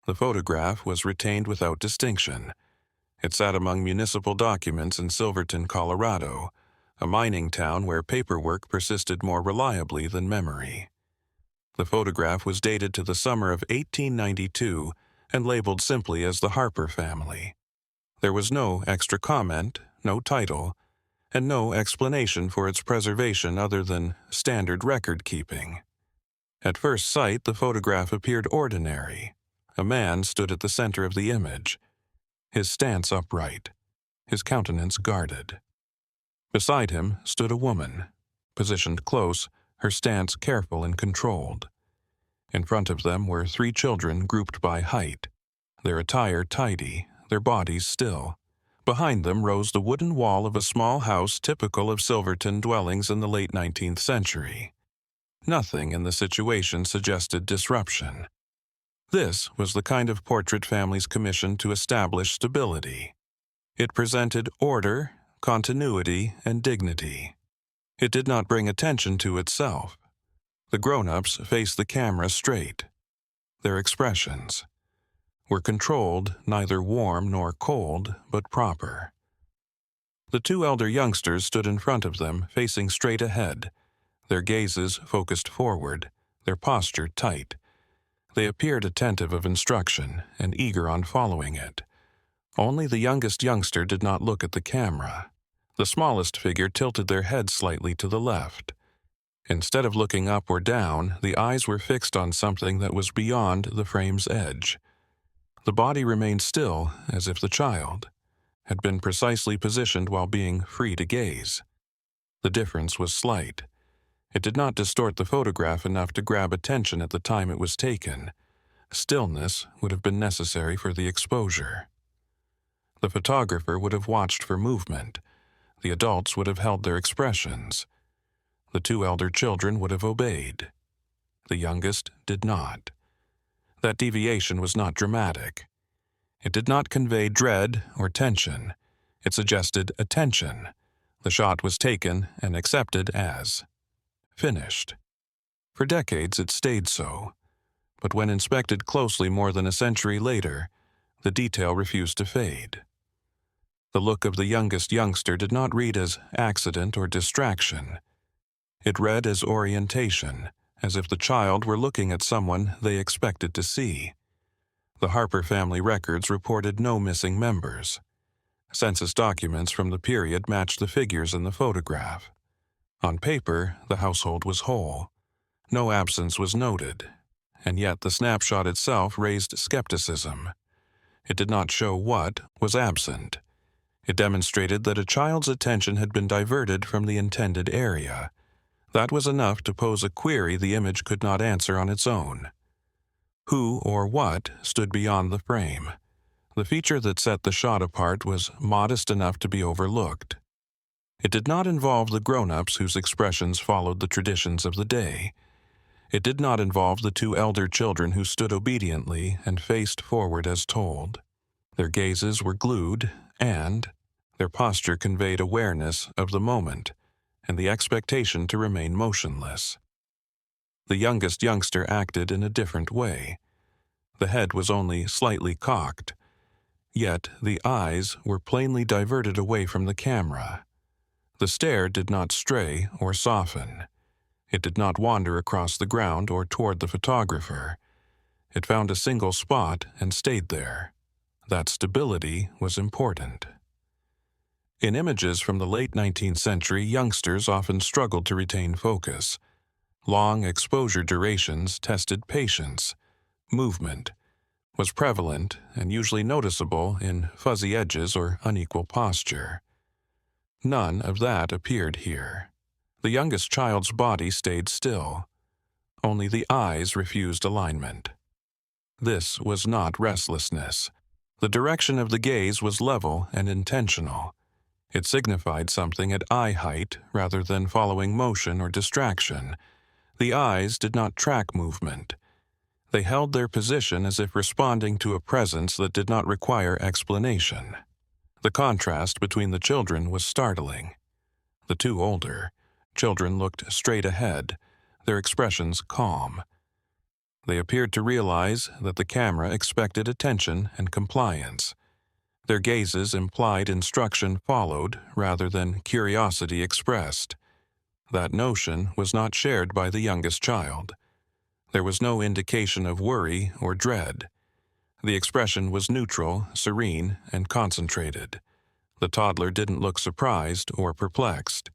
The photograph was retained without distinction. It sat among municipal documents in Silverton, Colorado, a mining town where paperwork persisted more reliably than memory. The photograph was dated to the summer of 1892 and labeled simply as the Harper family. There was no extra comment, no title, and no explanation for its preservation other than standard record-keeping. At first sight, the photograph appeared ordinary. A man stood at the center of the image, his stance upright, his countenance guarded. Beside him stood a woman, positioned close, her stance careful and controlled. In front of them were 3 children grouped by height, their attire tidy, their bodies still. Behind them rose the wooden wall of a small house typical of Silverton dwellings in the late 19th century. Nothing in the situation suggested disruption. This was the kind of portrait families commissioned to establish stability. It presented order, continuity, and dignity. It did not bring attention to itself. The grown-ups faced the camera straight. Their expressions were controlled, neither warm nor cold, but proper. The 2 elder youngsters stood in front of them, facing straight ahead, their gazes focused forward, their posture tight. They appeared attentive of instruction and eager on following it. Only the youngest youngster did not look at the camera. The smallest figure tilted their head slightly to the left. Instead of looking up or down, the eyes were fixed on something that was beyond the frame's edge. The body remained still, as if the child had been precisely positioned while being free to gaze. The difference was slight. It did not distort the photograph enough to grab attention at the time it was taken. Stillness would have been necessary for the exposure. The photographer would have watched for movement. The adults would have held their expressions. The 2 elder children would have obeyed. The youngest did not. That deviation was not dramatic. It did not convey dread or tension. It suggested attention. The shot was taken and accepted as finished. For decades it stayed so, but when inspected closely more than a century later, the detail refused to fade. The look of the youngest youngster did not read as accident or distraction. It read as orientation, as if the child were looking at someone they expected to see. The Harper family records reported no missing members. Census documents from the period matched the figures in the photograph. On paper, the household was whole. No absence was noted, and yet the snapshot itself raised skepticism. It did not show what was absent. It demonstrated that a child's attention had been diverted from the intended area. That was enough to pose a query the image could not answer on its own. Who or what stood beyond the frame? The feature that set the shot apart was modest enough to be overlooked. It did not involve the grown-ups whose expressions followed the traditions of the day. It did not involve the 2 elder children who stood obediently and faced forward as told. Their gazes were glued, and their posture conveyed awareness of the moment and the expectation to remain motionless. The youngest youngster acted in a different way. The head was only slightly cocked, yet the eyes were plainly diverted away from the camera. The stare did not stray or soften. It did not wander across the ground or toward the photographer. It found a single spot and stayed there. That stability was important. In images from the late 19th century, youngsters often struggled to retain focus. Long exposure durations tested patience. Movement was prevalent and usually noticeable in fuzzy edges or unequal posture. None of that appeared here. The youngest child's body stayed still. Only the eyes refused alignment. This was not restlessness. The direction of the gaze was level and intentional. It signified something at eye height rather than following motion or distraction. The eyes did not track movement. They held their position as if responding to a presence that did not require explanation. The contrast between the children was startling. The 2 older children looked straight ahead, their expressions calm. They appeared to realize that the camera expected attention and compliance. Their gazes implied instruction followed rather than curiosity expressed. That notion was not shared by the youngest child. There was no indication of worry or dread. The expression was neutral, serene, and concentrated. The toddler didn't look surprised or perplexed.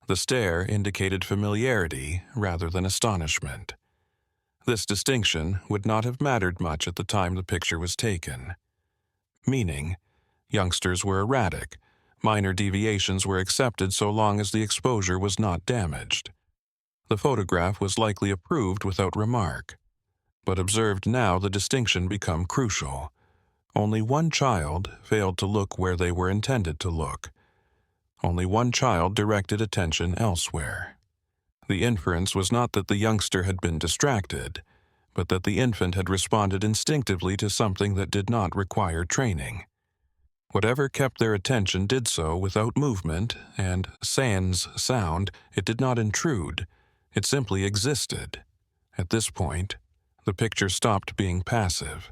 The stare indicated familiarity rather than astonishment. This distinction would not have mattered much at the time the picture was taken. Meaning, youngsters were erratic. Minor deviations were accepted so long as the exposure was not damaged. The photograph was likely approved without remark. But observed now, the distinction became crucial. Only one child failed to look where they were intended to look. Only one child directed attention elsewhere. The inference was not that the youngster had been distracted, but that the infant had responded instinctively to something that did not require training. Whatever kept their attention did so without movement, and sans sound, it did not intrude. It simply existed. At this point, the picture stopped being passive.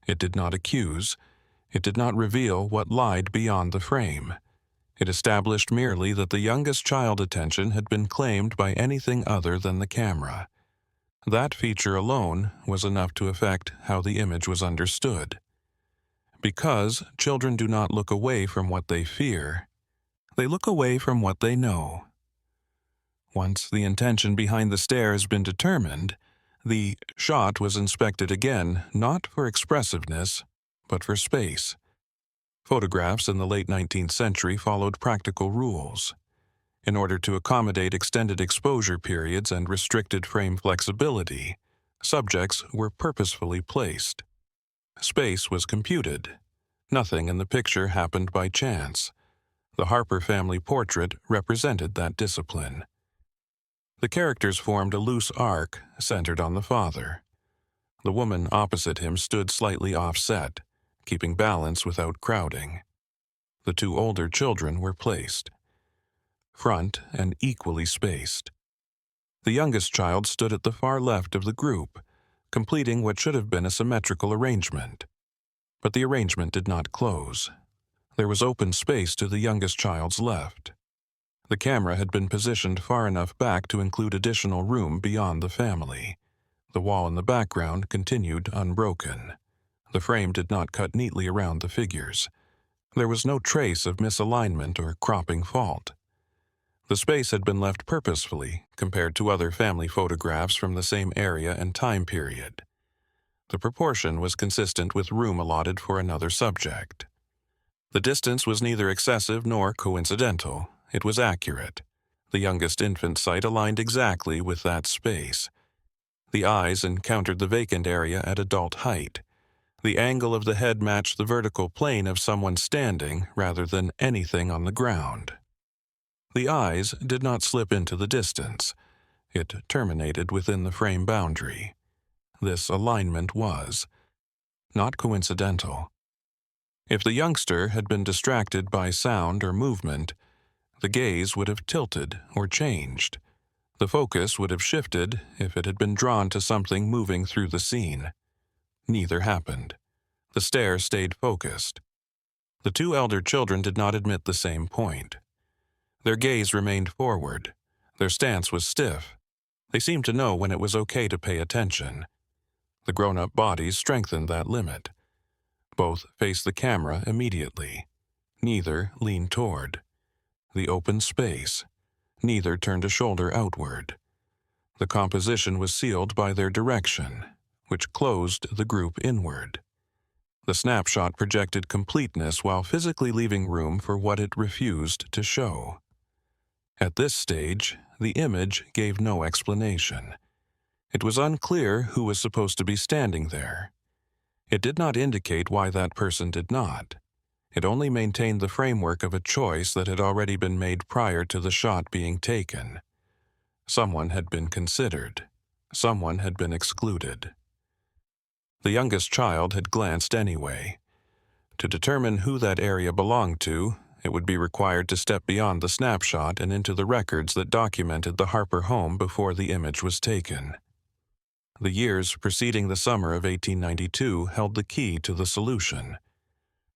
It did not accuse. It did not reveal what lied beyond the frame. It established merely that the youngest child attention had been claimed by anything other than the camera. That feature alone was enough to affect how the image was understood. Because children do not look away from what they fear, they look away from what they know. Once the intention behind the stare has been determined, the shot was inspected again, not for expressiveness, but for space. Photographs in the late 19th century followed practical rules. In order to accommodate extended exposure periods and restricted frame flexibility, subjects were purposefully placed. Space was computed. Nothing in the picture happened by chance. The Harper family portrait represented that discipline. The characters formed a loose arc centered on the father. The woman opposite him stood slightly offset, keeping balance without crowding. The two older children were placed, front and equally spaced. The youngest child stood at the far left of the group, completing what should have been a symmetrical arrangement. But the arrangement did not close. There was open space to the youngest child's left. The camera had been positioned far enough back to include additional room beyond the family. The wall in the background continued unbroken. The frame did not cut neatly around the figures. There was no trace of misalignment or cropping fault. The space had been left purposefully compared to other family photographs from the same area and time period. The proportion was consistent with room allotted for another subject. The distance was neither excessive nor coincidental. It was accurate. The youngest infant's sight aligned exactly with that space. The eyes encountered the vacant area at adult height. The angle of the head matched the vertical plane of someone standing rather than anything on the ground. The eyes did not slip into the distance. It terminated within the frame boundary. This alignment was not coincidental. If the youngster had been distracted by sound or movement, the gaze would have tilted or changed. The focus would have shifted if it had been drawn to something moving through the scene. Neither happened. The stare stayed focused. The two elder children did not admit the same point. Their gaze remained forward. Their stance was stiff. They seemed to know when it was okay to pay attention. The grown-up bodies strengthened that limit. Both faced the camera immediately. Neither leaned toward the open space. Neither turned a shoulder outward. The composition was sealed by their direction, which closed the group inward. The snapshot projected completeness while physically leaving room for what it refused to show. At this stage, the image gave no explanation. It was unclear who was supposed to be standing there. It did not indicate why that person did not. It only maintained the framework of a choice that had already been made prior to the shot being taken. Someone had been considered. Someone had been excluded. The youngest child had glanced anyway. To determine who that area belonged to, it would be required to step beyond the snapshot and into the records that documented the Harper home before the image was taken. The years preceding the summer of 1892 held the key to the solution.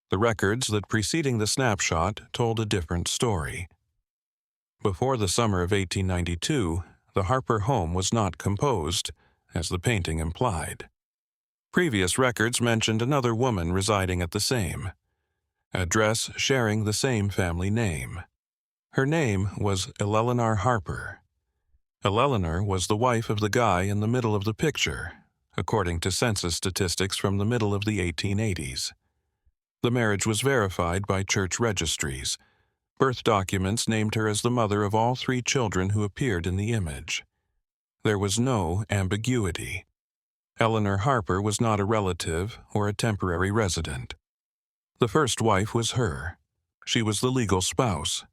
The records that preceding the snapshot told a different story. Before the summer of 1892, the Harper home was not composed, as the painting implied. Previous records mentioned another woman residing at the same address, sharing the same family name. Her name was Eleanor Harper. Eleanor was the wife of the guy in the middle of the picture, according to census statistics from the middle of the 1880s. The marriage was verified by church registries. Birth documents named her as the mother of all 3 children who appeared in the image. There was no ambiguity. Eleanor Harper was not a relative or a temporary resident. The first wife was her. She was the legal spouse.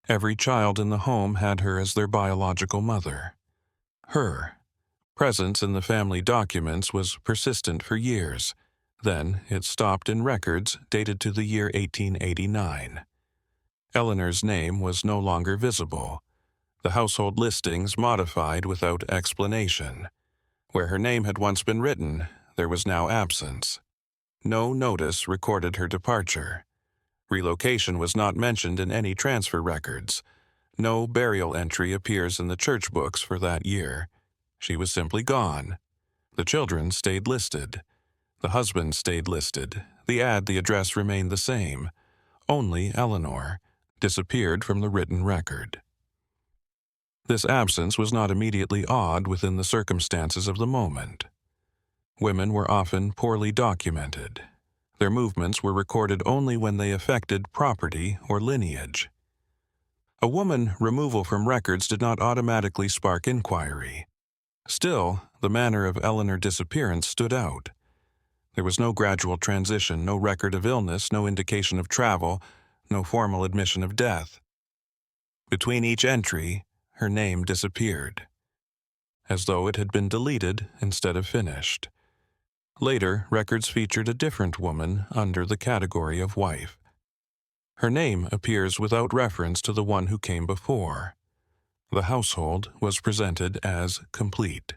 Every child in the home had her as their biological mother. Her presence in the family documents was persistent for years. Then it stopped in records dated to the year 1889. Eleanor's name was no longer visible. The household listings modified without explanation. Where her name had once been written, there was now absence. No notice recorded her departure. Relocation was not mentioned in any transfer records. No burial entry appears in the church books for that year. She was simply gone. The children stayed listed. The husband stayed listed. The address remained the same. Only Eleanor disappeared from the written record. This absence was not immediately odd within the circumstances of the moment. Women were often poorly documented. Their movements were recorded only when they affected property or lineage. A woman removal from records did not automatically spark inquiry. Still, the manner of Eleanor's disappearance stood out. There was no gradual transition, no record of illness, no indication of travel, no formal admission of death. Between each entry, her name disappeared, as though it had been deleted instead of finished. Later, records featured a different woman under the category of wife. Her name appears without reference to the one who came before. The household was presented as complete.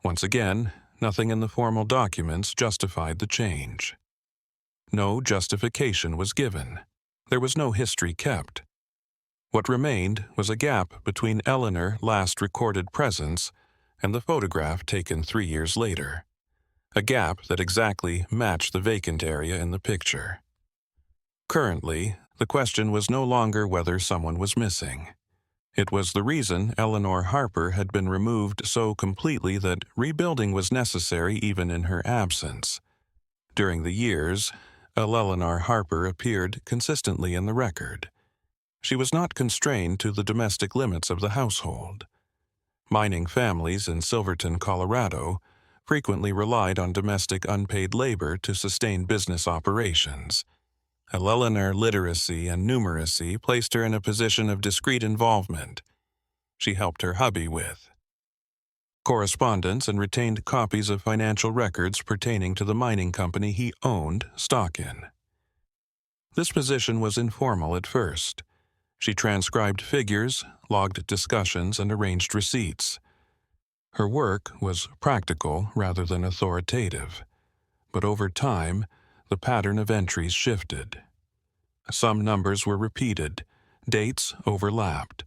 Once again, nothing in the formal documents justified the change. No justification was given. There was no history kept. What remained was a gap between Eleanor's last recorded presence and the photograph taken 3 years later. A gap that exactly matched the vacant area in the picture. Currently, the question was no longer whether someone was missing. It was the reason Eleanor Harper had been removed so completely that rebuilding was necessary even in her absence. During the years, Eleanor Harper appeared consistently in the record. She was not constrained to the domestic limits of the household. Mining families in Silverton, Colorado, frequently relied on domestic unpaid labor to sustain business operations. Eleanor's literacy and numeracy placed her in a position of discreet involvement. She helped her hubby with correspondence and retained copies of financial records pertaining to the mining company he owned stock in. This position was informal at first. She transcribed figures, logged discussions, and arranged receipts. Her work was practical rather than authoritative, but over time, the pattern of entries shifted. Some numbers were repeated, dates overlapped.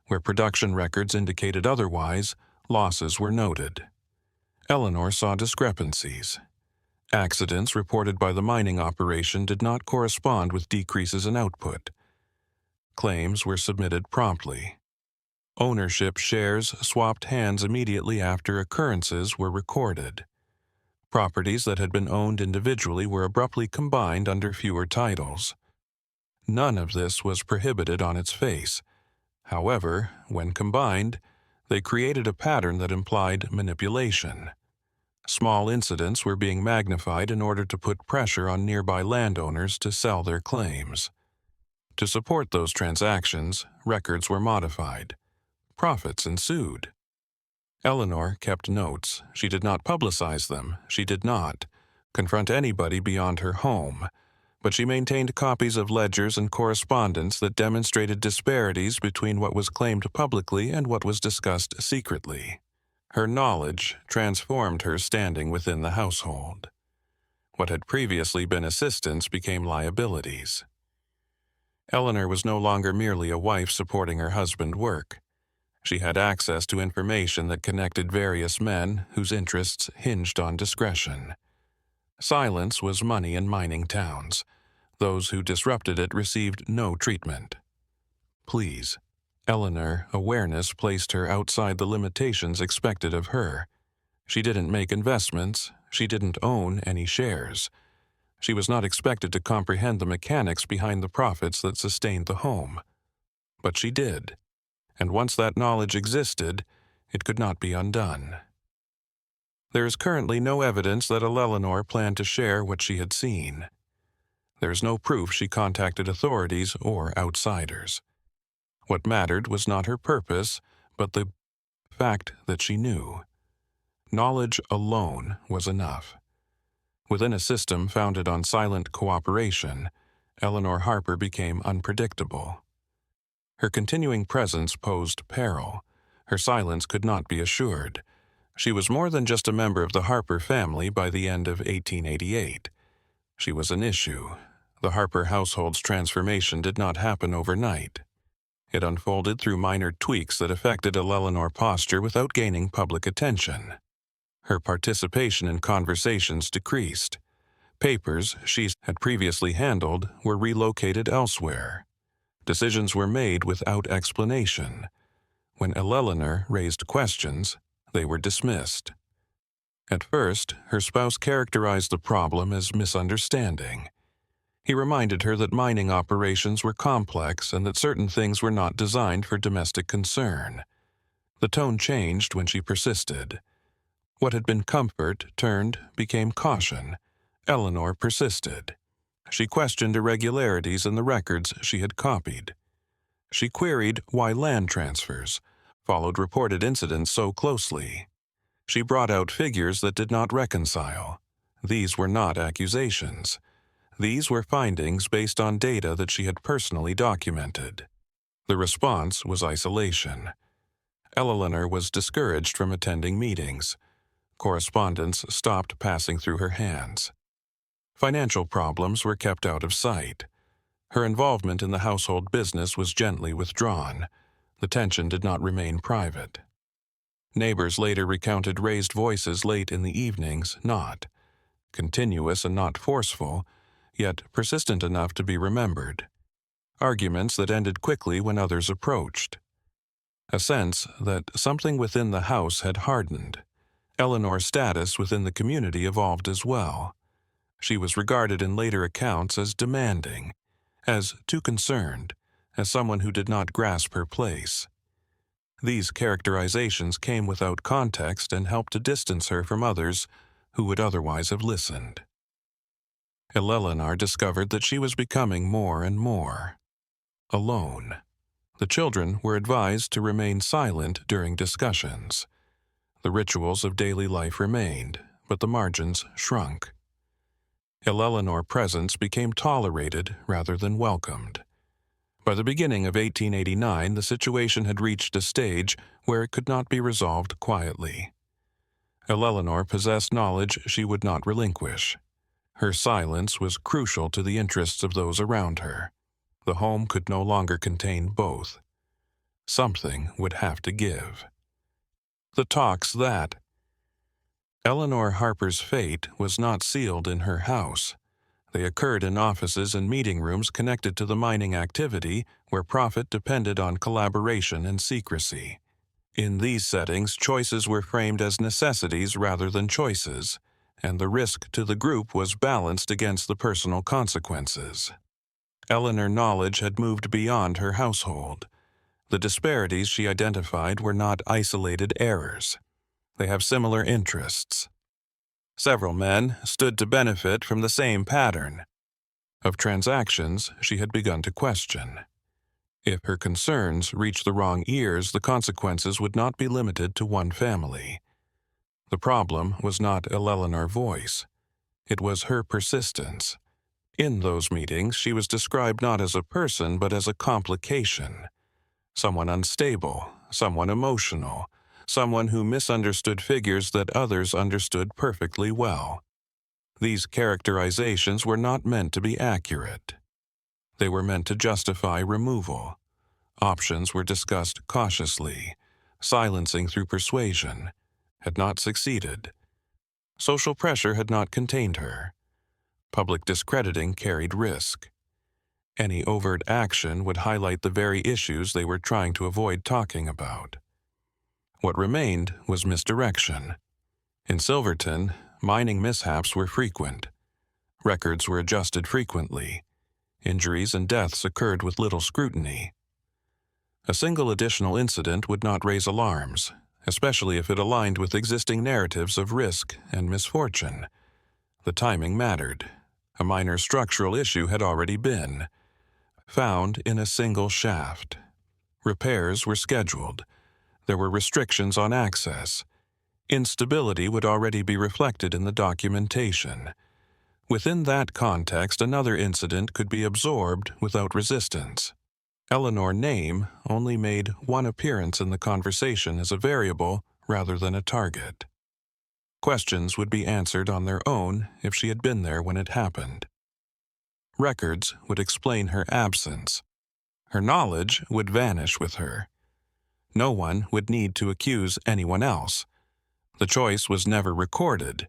Where production records indicated otherwise, losses were noted. Eleanor saw discrepancies. Accidents reported by the mining operation did not correspond with decreases in output. Claims were submitted promptly. Ownership shares swapped hands immediately after occurrences were recorded. Properties that had been owned individually were abruptly combined under fewer titles. None of this was prohibited on its face. However, when combined, they created a pattern that implied manipulation. Small incidents were being magnified in order to put pressure on nearby landowners to sell their claims. To support those transactions, records were modified. Profits ensued. Eleanor kept notes. She did not publicize them. She did not confront anybody beyond her home. But she maintained copies of ledgers and correspondence that demonstrated disparities between what was claimed publicly and what was discussed secretly. Her knowledge transformed her standing within the household. What had previously been assistance became liabilities. Eleanor was no longer merely a wife supporting her husband's work. She had access to information that connected various men whose interests hinged on discretion. Silence was money in mining towns. Those who disrupted it received no treatment. Please. Eleanor, awareness placed her outside the limitations expected of her. She didn't make investments. She didn't own any shares. She was not expected to comprehend the mechanics behind the profits that sustained the home. But she did. And once that knowledge existed, it could not be undone. There is currently no evidence that Eleanor planned to share what she had seen. There is no proof she contacted authorities or outsiders. What mattered was not her purpose, but the fact that she knew. Knowledge alone was enough. Within a system founded on silent cooperation, Eleanor Harper became unpredictable. Her continuing presence posed peril. Her silence could not be assured. She was more than just a member of the Harper family by the end of 1888. She was an issue. The Harper household's transformation did not happen overnight. It unfolded through minor tweaks that affected Eleanor's posture without gaining public attention. Her participation in conversations decreased. Papers she had previously handled were relocated elsewhere. Decisions were made without explanation. When Eleanor raised questions, they were dismissed. At first, her spouse characterized the problem as misunderstanding. He reminded her that mining operations were complex and that certain things were not designed for domestic concern. The tone changed when she persisted. What had been comfort became caution. Eleanor persisted. She questioned irregularities in the records she had copied. She queried why land transfers followed reported incidents so closely. She brought out figures that did not reconcile. These were not accusations. These were findings based on data that she had personally documented. The response was isolation. Eleanor was discouraged from attending meetings. Correspondence stopped passing through her hands. Financial problems were kept out of sight. Her involvement in the household business was gently withdrawn. The tension did not remain private. Neighbors later recounted raised voices late in the evenings, not continuous and not forceful, yet persistent enough to be remembered. Arguments that ended quickly when others approached. A sense that something within the house had hardened. Eleanor's status within the community evolved as well. She was regarded in later accounts as demanding, as too concerned, as someone who did not grasp her place. These characterizations came without context and helped to distance her from others who would otherwise have listened. Eleanor discovered that she was becoming more and more alone. The children were advised to remain silent during discussions. The rituals of daily life remained, but the margins shrunk. Eleanor's presence became tolerated rather than welcomed. By the beginning of 1889, the situation had reached a stage where it could not be resolved quietly. Eleanor possessed knowledge she would not relinquish. Her silence was crucial to the interests of those around her. The home could no longer contain both. Something would have to give. The talks that Eleanor Harper's fate was not sealed in her house. They occurred in offices and meeting rooms connected to the mining activity where profit depended on collaboration and secrecy. In these settings, choices were framed as necessities rather than choices, and the risk to the group was balanced against the personal consequences. Eleanor's knowledge had moved beyond her household. The disparities she identified were not isolated errors. They have similar interests. Several men stood to benefit from the same pattern. Of transactions she had begun to question. If her concerns reached the wrong ears, the consequences would not be limited to one family. The problem was not Eleanor's voice. It was her persistence. In those meetings, she was described not as a person but as a complication. Someone unstable, someone emotional, someone who misunderstood figures that others understood perfectly well. These characterizations were not meant to be accurate. They were meant to justify removal. Options were discussed cautiously. Silencing through persuasion had not succeeded. Social pressure had not contained her. Public discrediting carried risk. Any overt action would highlight the very issues they were trying to avoid talking about. What remained was misdirection. In Silverton, mining mishaps were frequent. Records were adjusted frequently. Injuries and deaths occurred with little scrutiny. A single additional incident would not raise alarms, especially if it aligned with existing narratives of risk and misfortune. The timing mattered. A minor structural issue had already been found in a single shaft. Repairs were scheduled. There were restrictions on access. Instability would already be reflected in the documentation. Within that context, another incident could be absorbed without resistance. Eleanor's name only made one appearance in the conversation as a variable rather than a target. Questions would be answered on their own if she had been there when it happened. Records would explain her absence. Her knowledge would vanish with her. No one would need to accuse anyone else. The choice was never recorded.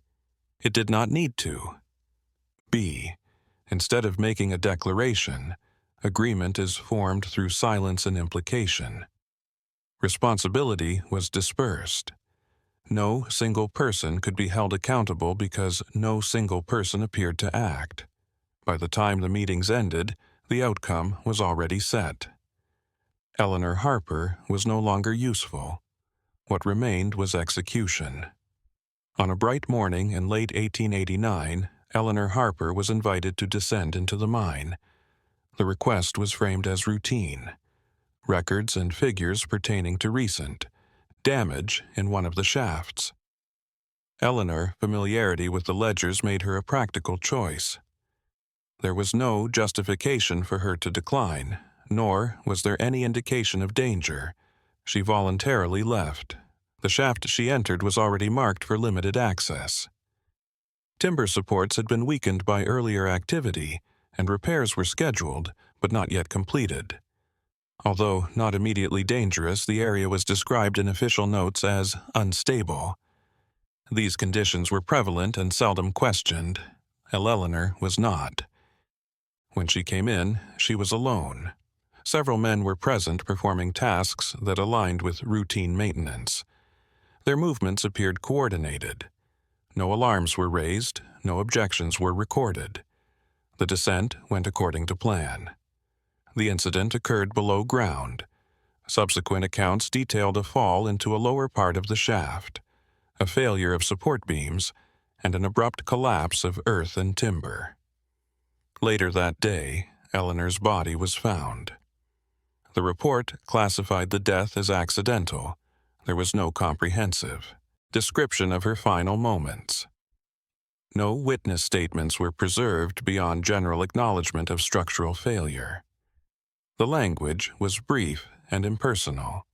It did not need to. B. Instead of making a declaration, agreement is formed through silence and implication. Responsibility was dispersed. No single person could be held accountable because no single person appeared to act. By the time the meetings ended, the outcome was already set. Eleanor Harper was no longer useful. What remained was execution. On a bright morning in late 1889, Eleanor Harper was invited to descend into the mine. The request was framed as routine. Records and figures pertaining to recent damage in one of the shafts. Eleanor's familiarity with the ledgers made her a practical choice. There was no justification for her to decline, nor was there any indication of danger. She voluntarily left. The shaft she entered was already marked for limited access. Timber supports had been weakened by earlier activity, and repairs were scheduled, but not yet completed. Although not immediately dangerous, the area was described in official notes as unstable. These conditions were prevalent and seldom questioned. Eleanor was not. When she came in, she was alone. Several men were present performing tasks that aligned with routine maintenance. Their movements appeared coordinated. No alarms were raised, no objections were recorded. The descent went according to plan. The incident occurred below ground. Subsequent accounts detailed a fall into a lower part of the shaft, a failure of support beams, and an abrupt collapse of earth and timber. Later that day, Eleanor's body was found. The report classified the death as accidental. There was no comprehensive description of her final moments. No witness statements were preserved beyond general acknowledgement of structural failure. The language was brief and impersonal.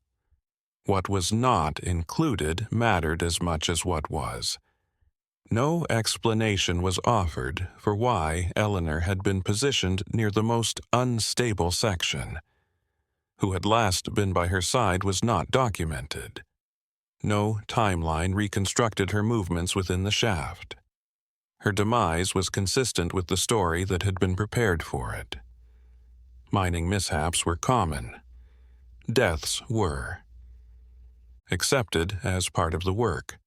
What was not included mattered as much as what was. No explanation was offered for why Eleanor had been positioned near the most unstable section. Who had last been by her side was not documented. No timeline reconstructed her movements within the shaft. Her demise was consistent with the story that had been prepared for it. Mining mishaps were common. Deaths were. Accepted as part of the work.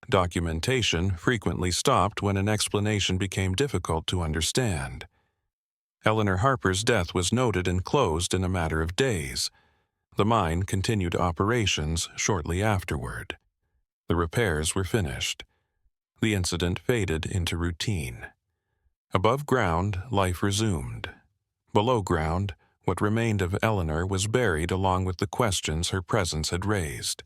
Documentation frequently stopped when an explanation became difficult to understand. Eleanor Harper's death was noted and closed in a matter of days. The mine continued operations shortly afterward. The repairs were finished. The incident faded into routine. Above ground, life resumed. Below ground, what remained of Eleanor was buried along with the questions her presence had raised.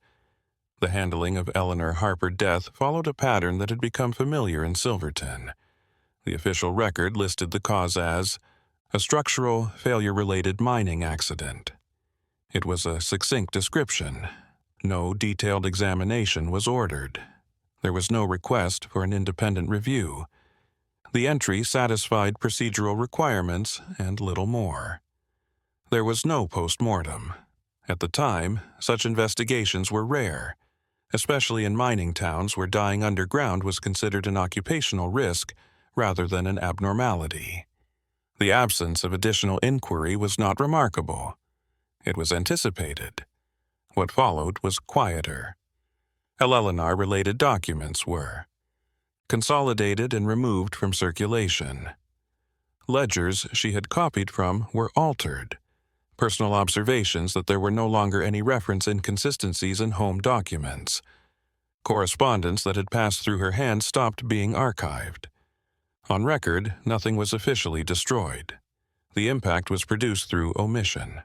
The handling of Eleanor Harper's death followed a pattern that had become familiar in Silverton. The official record listed the cause as a structural failure-related mining accident. It was a succinct description, No detailed examination was ordered. There was no request for an independent review. The entry satisfied procedural requirements and little more. There was no post-mortem. At the time, such investigations were rare, especially in mining towns where dying underground was considered an occupational risk rather than an abnormality. The absence of additional inquiry was not remarkable. It was anticipated. What followed was quieter. Eleanor-related documents were consolidated and removed from circulation. Ledgers she had copied from were altered. Personal observations that there were no longer any reference inconsistencies in home documents. Correspondence that had passed through her hands stopped being archived. On record, nothing was officially destroyed. The impact was produced through omission.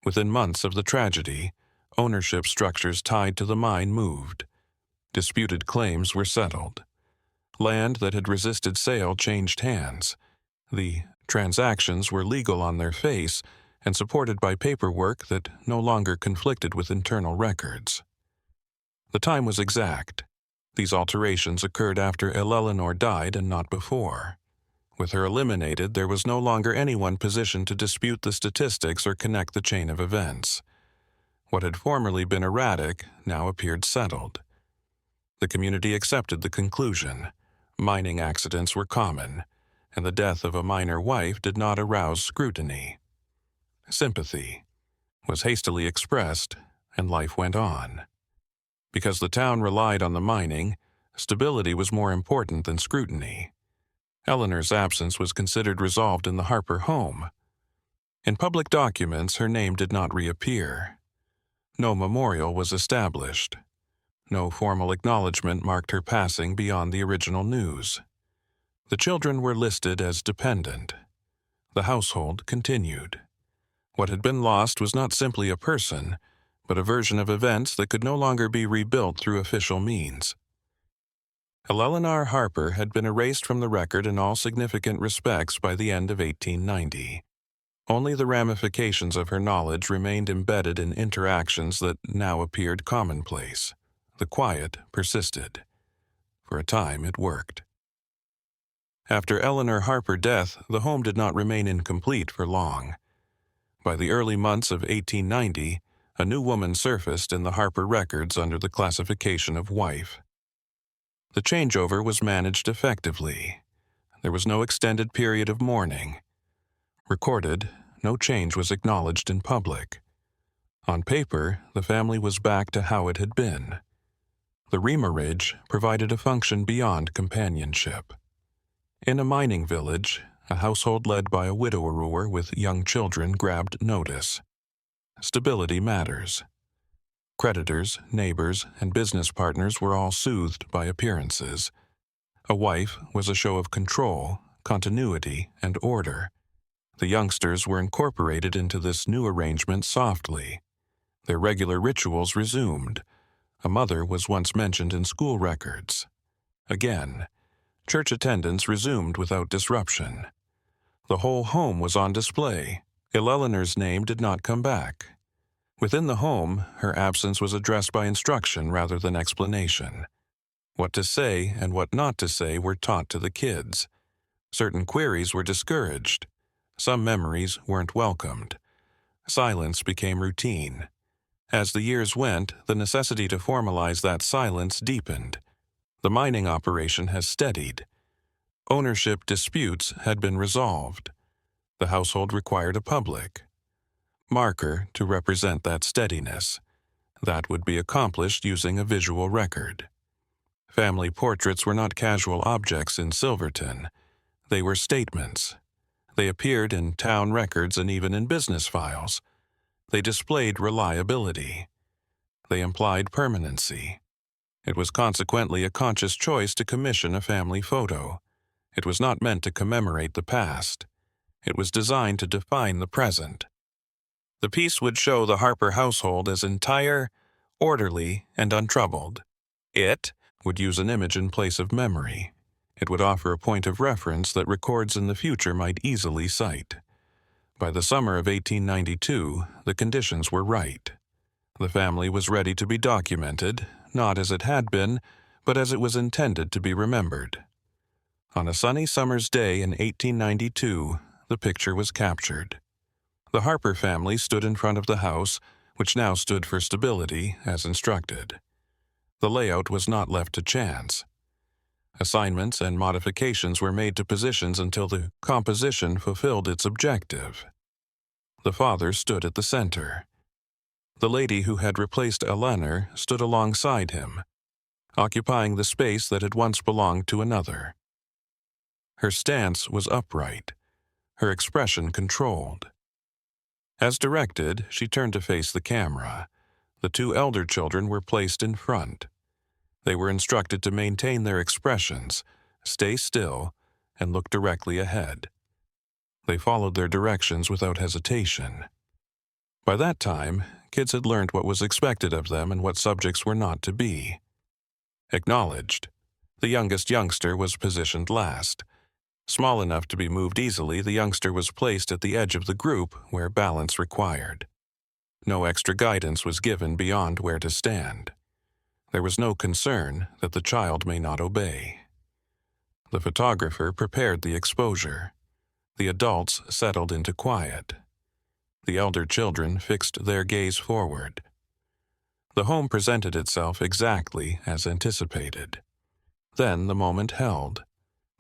Within months of the tragedy, ownership structures tied to the mine moved. Disputed claims were settled. Land that had resisted sale changed hands. The transactions were legal on their face and supported by paperwork that no longer conflicted with internal records. The time was exact. These alterations occurred after Eleanor died and not before. With her eliminated, there was no longer anyone positioned to dispute the statistics or connect the chain of events. What had formerly been erratic now appeared settled. The community accepted the conclusion. Mining accidents were common, and the death of a miner wife did not arouse scrutiny. Sympathy was hastily expressed, and life went on. Because the town relied on the mining, stability was more important than scrutiny. Eleanor's absence was considered resolved in the Harper home. In public documents, her name did not reappear. No memorial was established. No formal acknowledgement marked her passing beyond the original news. The children were listed as dependent. The household continued. What had been lost was not simply a person, but a version of events that could no longer be rebuilt through official means. Eleanor Harper had been erased from the record in all significant respects by the end of 1890. Only the ramifications of her knowledge remained embedded in interactions that now appeared commonplace. The quiet persisted. For a time, it worked. After Eleanor Harper's death, the home did not remain incomplete for long. By the early months of 1890, a new woman surfaced in the Harper records under the classification of wife. The changeover was managed effectively. There was no extended period of mourning. Recorded, no change was acknowledged in public. On paper, the family was back to how it had been. The remarriage provided a function beyond companionship. In a mining village, a household led by a widower with young children grabbed notice. Stability matters. Creditors, neighbors, and business partners were all soothed by appearances. A wife was a show of control, continuity, and order. The youngsters were incorporated into this new arrangement softly. Their regular rituals resumed. A mother was once mentioned in school records. Again, church attendance resumed without disruption. The whole home was on display. Eleanor's name did not come back. Within the home, her absence was addressed by instruction rather than explanation. What to say and what not to say were taught to the kids. Certain queries were discouraged. Some memories weren't welcomed. Silence became routine. As the years went, the necessity to formalize that silence deepened. The mining operation has steadied. Ownership disputes had been resolved. The household required a public marker to represent that steadiness. That would be accomplished using a visual record. Family portraits were not casual objects in Silverton. They were statements. They appeared in town records and even in business files. They displayed reliability. They implied permanency. It was consequently a conscious choice to commission a family photo. It was not meant to commemorate the past. It was designed to define the present. The piece would show the Harper household as entire, orderly, and untroubled. It would use an image in place of memory. It would offer a point of reference that records in the future might easily cite. By the summer of 1892, the conditions were right. The family was ready to be documented, not as it had been, but as it was intended to be remembered. On a sunny summer's day in 1892, the picture was captured. The Harper family stood in front of the house, which now stood for stability, as instructed. The layout was not left to chance. Assignments and modifications were made to positions until the composition fulfilled its objective. The father stood at the center. The lady who had replaced Eleanor stood alongside him, occupying the space that had once belonged to another. Her stance was upright, her expression controlled. As directed, she turned to face the camera. The two elder children were placed in front. They were instructed to maintain their expressions, stay still, and look directly ahead. They followed their directions without hesitation. By that time, kids had learned what was expected of them and what subjects were not to be. Acknowledged. The youngest youngster was positioned last. Small enough to be moved easily, the youngster was placed at the edge of the group where balance required. No extra guidance was given beyond where to stand. There was no concern that the child may not obey. The photographer prepared the exposure. The adults settled into quiet. The elder children fixed their gaze forward. The home presented itself exactly as anticipated. Then the moment held.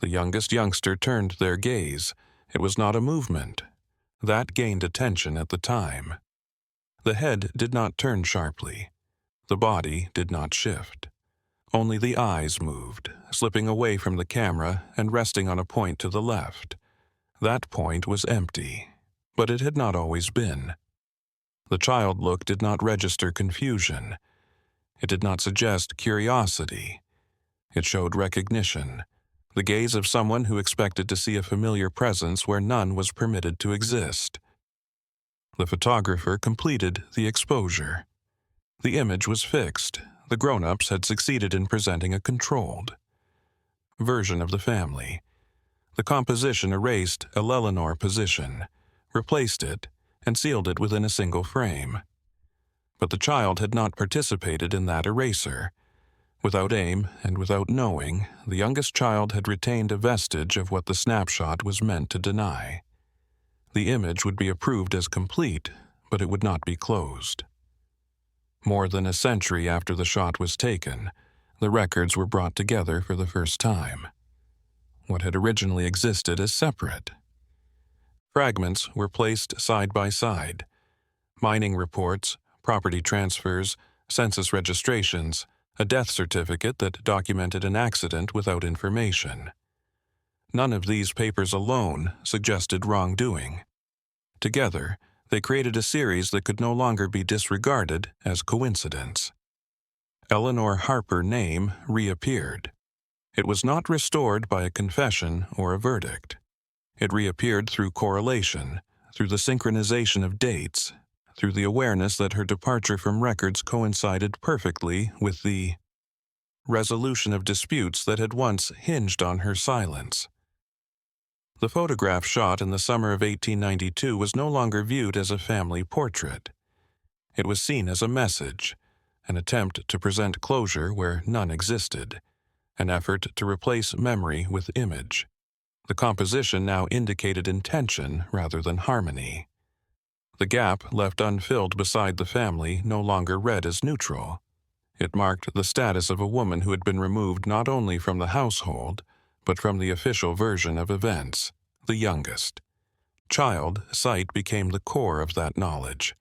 The youngest youngster turned their gaze. It was not a movement. That gained attention at the time. The head did not turn sharply. The body did not shift. Only the eyes moved, slipping away from the camera and resting on a point to the left. That point was empty, but it had not always been. The child look did not register confusion. It did not suggest curiosity. It showed recognition, the gaze of someone who expected to see a familiar presence where none was permitted to exist. The photographer completed the exposure. The image was fixed. The grown-ups had succeeded in presenting a controlled version of the family. The composition erased a Eleanor position, replaced it, and sealed it within a single frame. But the child had not participated in that eraser. Without aim and without knowing, the youngest child had retained a vestige of what the snapshot was meant to deny. The image would be approved as complete, but it would not be closed. More than a century after the shot was taken, the records were brought together for the first time. What had originally existed as separate. Fragments were placed side by side. Mining reports, property transfers, census registrations, a death certificate that documented an accident without information. None of these papers alone suggested wrongdoing. Together, they created a series that could no longer be disregarded as coincidence. Eleanor Harper's name reappeared. It was not restored by a confession or a verdict. It reappeared through correlation, through the synchronization of dates, through the awareness that her departure from records coincided perfectly with the resolution of disputes that had once hinged on her silence. The photograph shot in the summer of 1892 was no longer viewed as a family portrait. It was seen as a message, an attempt to present closure where none existed, an effort to replace memory with image. The composition now indicated intention rather than harmony. The gap left unfilled beside the family no longer read as neutral. It marked the status of a woman who had been removed not only from the household, but from the official version of events, the youngest. Child sight became the core of that knowledge.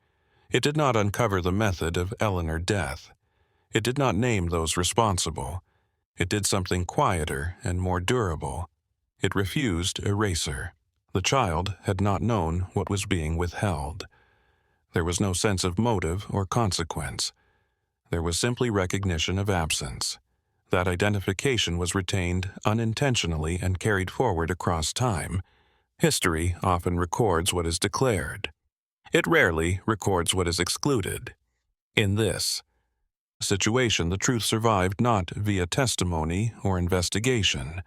It did not uncover the method of Eleanor's death. It did not name those responsible. It did something quieter and more durable. It refused eraser. The child had not known what was being withheld. There was no sense of motive or consequence. There was simply recognition of absence. That identification was retained unintentionally and carried forward across time. History often records what is declared. It rarely records what is excluded. In this situation, the truth survived not via testimony or investigation,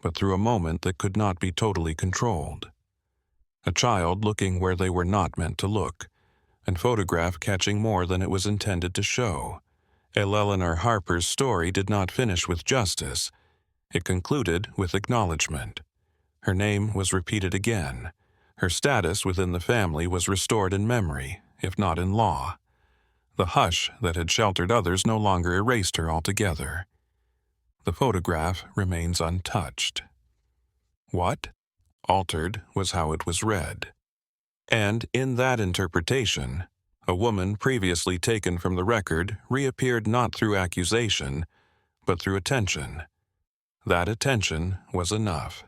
but through a moment that could not be totally controlled. A child looking where they were not meant to look. and photograph catching more than it was intended to show. Eleanor Harper's story did not finish with justice. It concluded with acknowledgement. Her name was repeated again. Her status within the family was restored in memory, if not in law. The hush that had sheltered others no longer erased her altogether. The photograph remains untouched. What? Altered was how it was read. And in that interpretation, a woman previously taken from the record reappeared not through accusation, but through attention. That attention was enough.